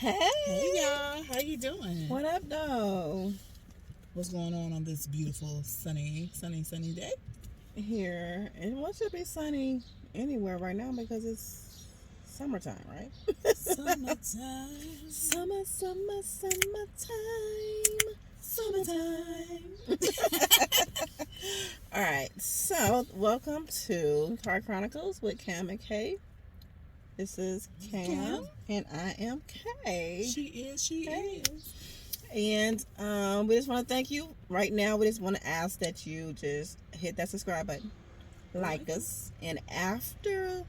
Hey Hey, y'all, how you doing? what up, though? What's going on this beautiful sunny day? Here, and what should be sunny anywhere right now because it's summertime, right? Summertime, Summertime. summertime. All right, so welcome to Car Chronicles with Cam and Kay. This is Cam, Cam, and I am Kay. she Hey. is. And we just want to thank you. Right now, we just want to ask that you just hit that subscribe button, like us, and after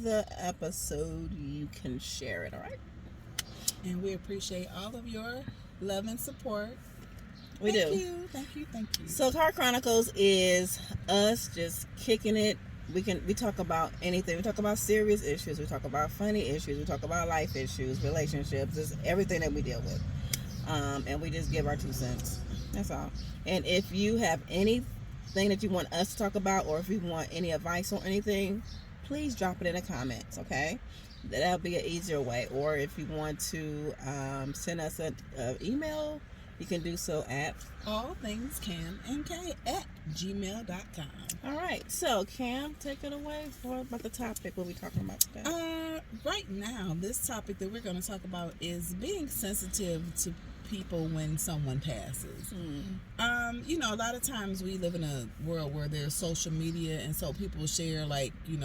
the episode, you can share it, all right? And we appreciate all of your love and support. We do. Thank you. So, Car Chronicles is us just kicking it. We talk about anything. We talk about serious issues. We talk about funny issues. We talk about life issues, relationships, just everything that we deal with. And we just give our 2 cents. That's all. And if you have anything that you want us to talk about, or if you want any advice on anything, please drop it in the comments, okay? That'll be an easier way. Or if you want to send us an email, you can do so at All things Cam and K at gmail.com. all right. So Cam, take it away for about the topic we'll be talking about today. Right now, this topic that we're going to talk about is being sensitive to people when someone passes. A lot of times we live in a world where there's social media, and so people share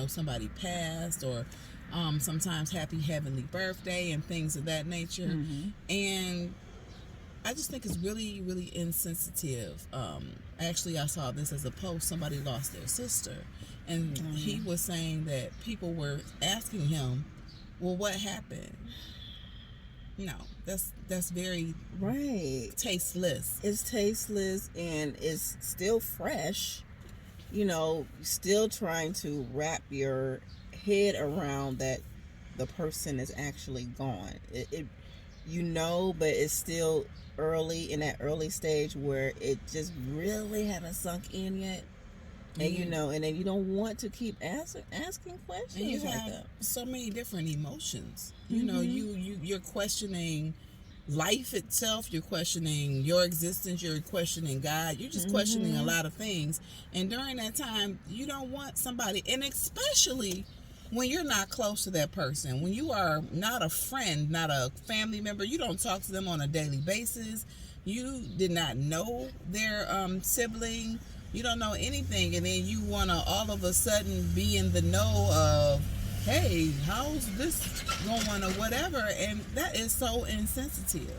somebody passed, or sometimes happy heavenly birthday and things of that nature. And I just think it's really, really insensitive. Actually, I saw this as a post. Somebody lost their sister, and he was saying that people were asking him, well, what happened? No, that's very tasteless. It's tasteless, and it's still fresh. Still trying to wrap your head around that the person is actually gone. But it's still early, in that early stage where it just really haven't sunk in yet. And and then you don't want to keep asking questions. And you like have that. so many different emotions. You're questioning life itself. You're questioning your existence. You're questioning God. You're just questioning a lot of things. And during that time, you don't want somebody, and especially when you're not close to that person, when you are not a friend, not a family member, you don't talk to them on a daily basis. You did not know their sibling. You don't know anything, and then you want to all of a sudden be in the know of, hey, how's this going, or whatever, and that is so insensitive.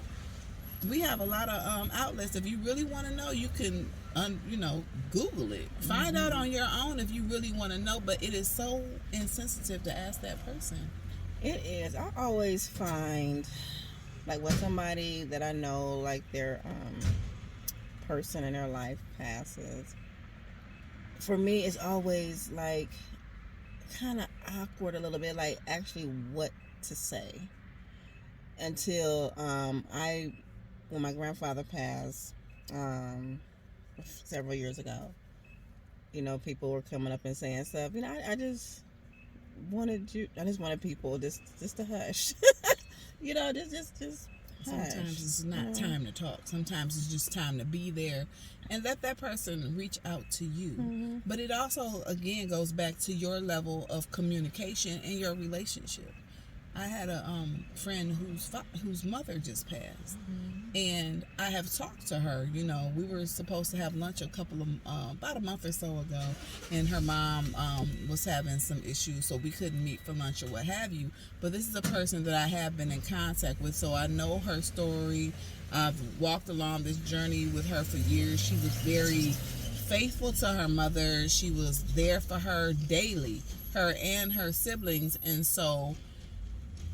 We have a lot of outlets. If you really want to know, you can Google it, find out on your own if you really want to know, but it is so insensitive to ask that person. It is. I always find, like, when somebody that I know, like, their person in their life passes, for me it's always like kind of awkward a little bit, like actually what to say, until when my grandfather passed several years ago, people were coming up and saying stuff. I just wanted people just to hush. Just Sometimes it's not time to talk. Sometimes it's just time to be there and let that person reach out to you. But it also, again, goes back to your level of communication and your relationship. I had a friend whose mother just passed, and I have talked to her. We were supposed to have lunch about a month or so ago, and her mom was having some issues, so we couldn't meet for lunch or what have you. But this is a person that I have been in contact with, so I know her story. I've walked along this journey with her for years. She was very faithful to her mother. She was there for her daily, her and her siblings, and so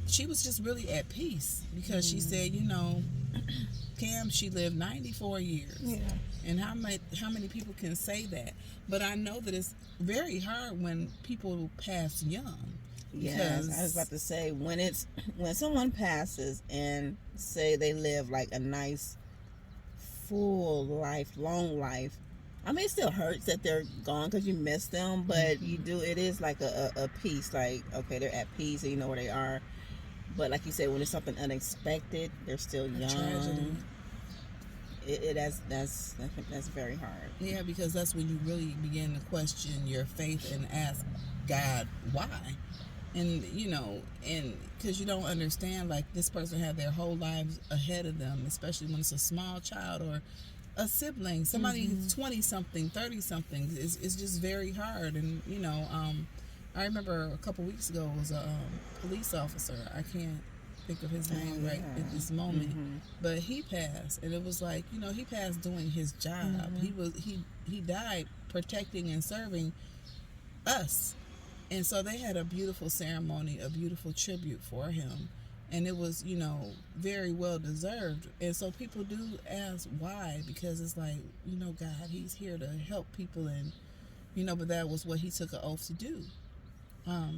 she was just really at peace, because she said, Cam, she lived 94 years. Yeah. And how many people can say that? But I know that it's very hard when people pass young. Yes, I was about to say, when someone passes and say they live like a nice full life, long life, I mean, it still hurts that they're gone because you miss them, but it is like a peace, like, okay, they're at peace and you know where they are. But like you said, when it's something unexpected, they're still A young. tragedy. That's very hard. Yeah, because that's when you really begin to question your faith and ask God why. And and because you don't understand, like, this person had their whole lives ahead of them, especially when it's a small child or a sibling, somebody 20 something, 30 something. It's just very hard. And I remember a couple weeks ago was a police officer. I can't think of his name right at this moment, but he passed, and it was like, he passed doing his job. He died protecting and serving us. And so they had a beautiful ceremony, a beautiful tribute for him. And it was, very well deserved. And so people do ask why, because it's like, God, he's here to help people. And, but that was what he took an oath to do.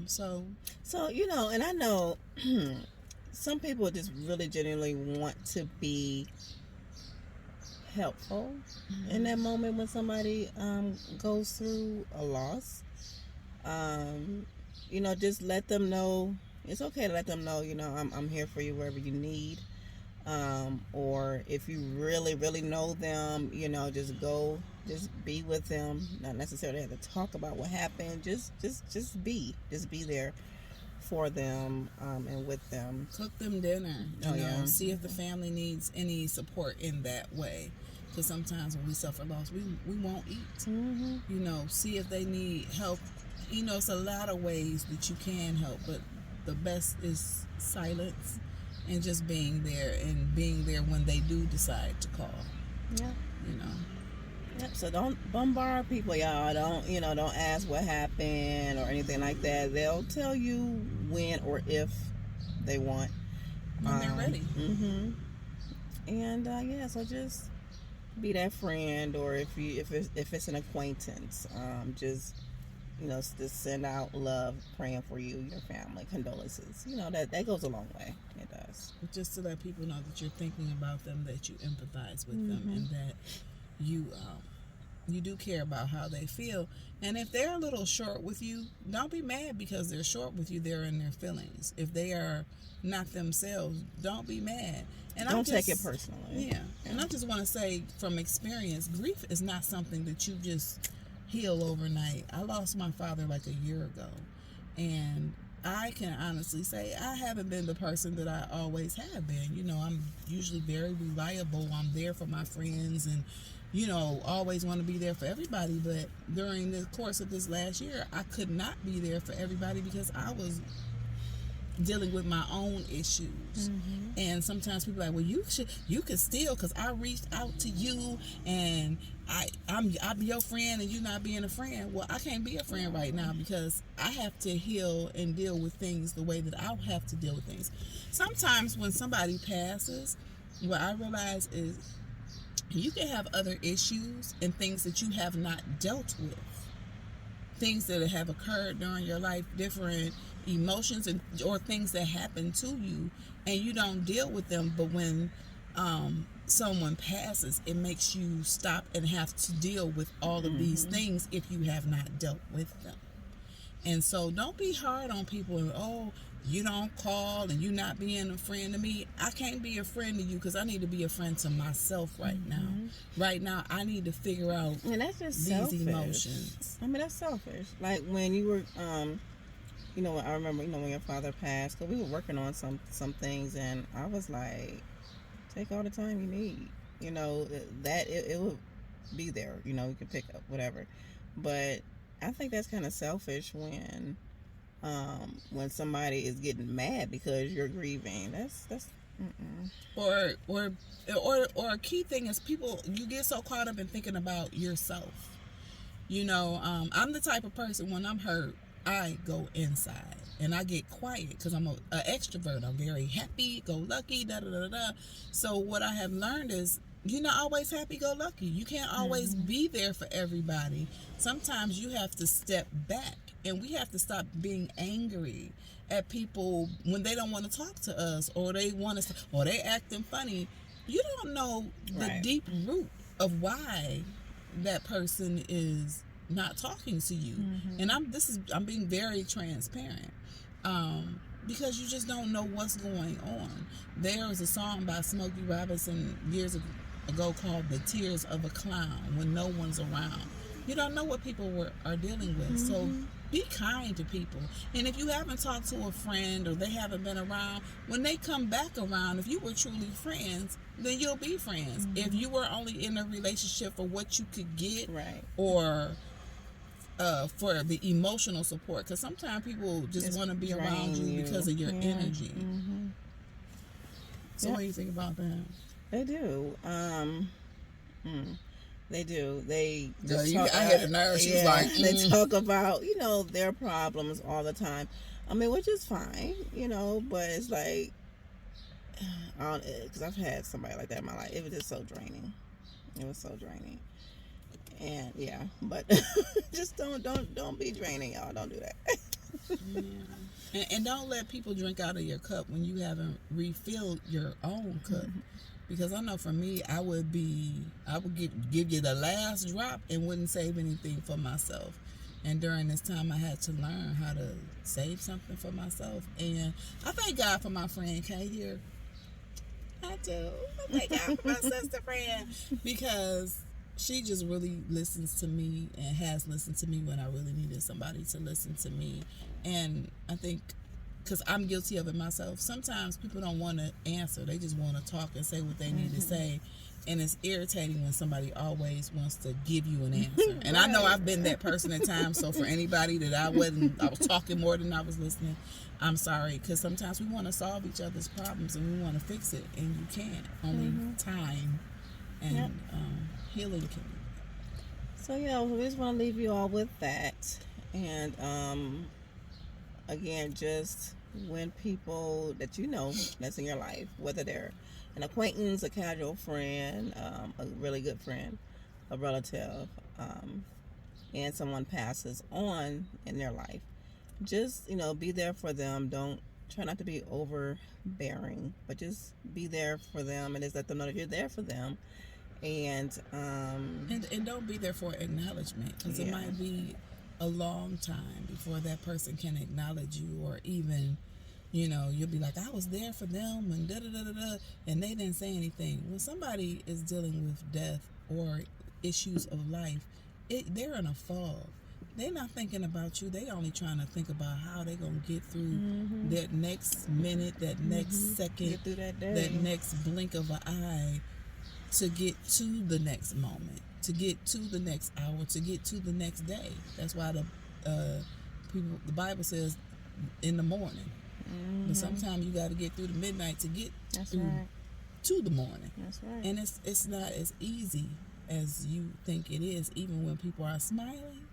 So, and I know some people just really genuinely want to be helpful in that moment when somebody goes through a loss. Just let them know it's okay to let them know, I'm here for you wherever you need. Or if you really, really know them, just be with them. Not necessarily have to talk about what happened. Just be there for them, and with them. Cook them dinner. See if the family needs any support in that way. Because sometimes when we suffer loss, we won't eat. See if they need help. It's a lot of ways that you can help, but the best is silence and just being there, and being there when they do decide to call. Yeah. Yep. So don't bombard people, y'all. Don't ask what happened or anything like that. They'll tell you when or if they want. When they're ready. And so just be that friend, or if it's an acquaintance, just send out love, praying for you, your family, condolences. That goes a long way. It does. Just to let people know that you're thinking about them, that you empathize with them, and that you do care about how they feel. And if they're a little short with you, don't be mad because they're short with you. They're in their feelings. If they are not themselves, don't be mad. And don't take it personally. Yeah. And I just want to say, from experience, grief is not something that you just heal overnight. I lost my father like a year ago, and I can honestly say I haven't been the person that I always have been. I'm usually very reliable. I'm there for my friends, and always want to be there for everybody. But during the course of this last year, I could not be there for everybody because I was dealing with my own issues. And sometimes people are like, well, you could still, because I reached out to you, and I'll be your friend, and you not being a friend. Well, I can't be a friend right now because I have to heal and deal with things the way that I have to deal with things. Sometimes when somebody passes, what I realize is you can have other issues and things that you have not dealt with, things that have occurred during your life, different emotions or things that happen to you, and you don't deal with them. But when someone passes, it makes you stop and have to deal with all of these things if you have not dealt with them. And so don't be hard on people, and you don't call and you not being a friend to me. I can't be a friend to you because I need to be a friend to myself right now. Right now, I need to figure out and that's just these selfish. emotions. I mean, that's selfish. Like when you were, I remember, when your father passed, because we were working on some things, and I was like, take all the time you need. That it will be there. You can pick up whatever. But I think that's kind of selfish when somebody is getting mad because you're grieving. That's or a key thing is people, you get so caught up in thinking about yourself. I'm the type of person, when I'm hurt, I go inside and I get quiet because I'm an extrovert. I'm very happy, go lucky, da da da da. So what I have learned is, you're not always happy-go-lucky. You can't always be there for everybody. Sometimes you have to step back, and we have to stop being angry at people when they don't want to talk to us, or they want us, or they acting funny. You don't know the deep root of why that person is not talking to you. And I'm being very transparent. because you just don't know what's going on. There was a song by Smokey Robinson years ago called "The Tears of a Clown," when no one's around. You don't know what people are dealing with. So be kind to people. And if you haven't talked to a friend or they haven't been around, when they come back around, if you were truly friends, then you'll be friends. If you were only in a relationship for what you could get, Right. or for the emotional support, because sometimes people just want to be around you because of your energy. So what do you think about that? They do. They do. They Girl, just I had a nerve. She was like, they talk about, their problems all the time. I mean, which is fine, but it's like, because I've had somebody like that in my life. It was just so draining. It was so draining. And yeah, but just don't be draining, y'all. Don't do that. Yeah. And don't let people drink out of your cup when you haven't refilled your own cup. Because I know for me, I would give you the last drop and wouldn't save anything for myself. And during this time, I had to learn how to save something for myself. And I thank God for my friend Kay here. I do. I thank God for my sister friend, because she just really listens to me and has listened to me when I really needed somebody to listen to me. And I think, because I'm guilty of it myself, sometimes people don't want to answer. They just want to talk and say what they need to say. And it's irritating when somebody always wants to give you an answer. And I know I've been that person at times. So for anybody that I was talking more than I was listening, I'm sorry. Because sometimes we want to solve each other's problems and we want to fix it. And you can't. Only time and healing can. So yeah, we just want to leave you all with that. And again, just when people that that's in your life, whether they're an acquaintance, a casual friend, a really good friend, a relative, and someone passes on in their life, just be there for them. Don't try not to be overbearing, but just be there for them and just let them know that you're there for them. And don't be there for acknowledgement, because it might be a long time before that person can acknowledge you, or even you'll be like, I was there for them and and they didn't say anything. When somebody is dealing with death or issues of life, they're in a fog. They're not thinking about you. They only trying to think about how they're gonna get through that next minute, that next second, get through that day, that next blink of an eye, to get to the next moment, to get to the next hour, to get to the next day. That's why the Bible says in the morning. But sometimes you got to get through the midnight to get to the morning. That's right. And it's not as easy as you think it is. Even when people are smiling,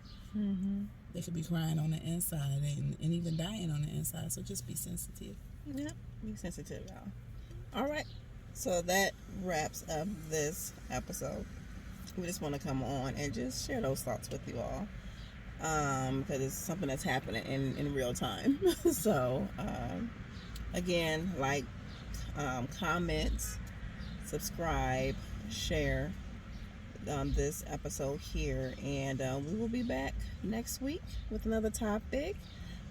they could be crying on the inside and even dying on the inside. So just be sensitive. Yep, be sensitive, y'all. All right. So that wraps up this episode. We just want to come on and just share those thoughts with you all, because it's something that's happening in real time. So again, comment, subscribe, share this episode here, and we will be back next week with another topic,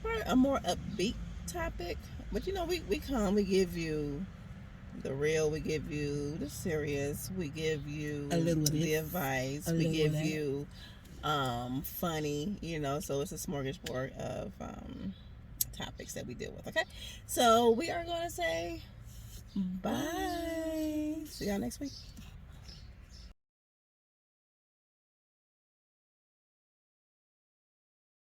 or a more upbeat topic. But we give you the real, we give you the serious, we give you the advice, we give you funny, so it's a smorgasbord of topics that we deal with. Okay, so we are going to say bye. See y'all next week.